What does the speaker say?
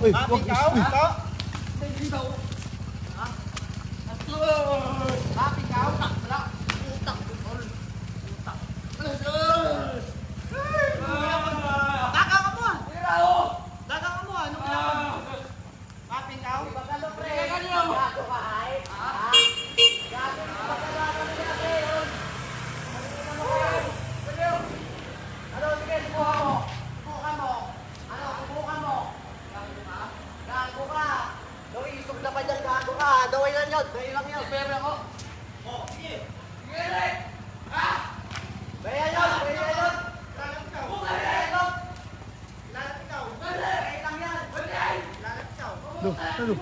Uy, Ha, wag ikaw? is- Ito? Ha? Ikaw? Wala. Utak. Utak. Daga ka mo! Daga ka mo! Anong kailangan mo? Ha, ikaw? Gago ka ay? Ha? Gago ka pagkala kami natin yun. Ano, sige, subukan mo. Subukan mo. Ano, subukan mo. Gago ka. Daw isog na pa dyan, gago ka. Daway lang yun, daway lang yun. Pera ko. Oh, sige. Sige, Rick! Ha? Daway yun, daway yun. Lalat ikaw. Daway yun. Lalat ikaw. Daway lang yan. Lalat ikaw. Ano? Ano?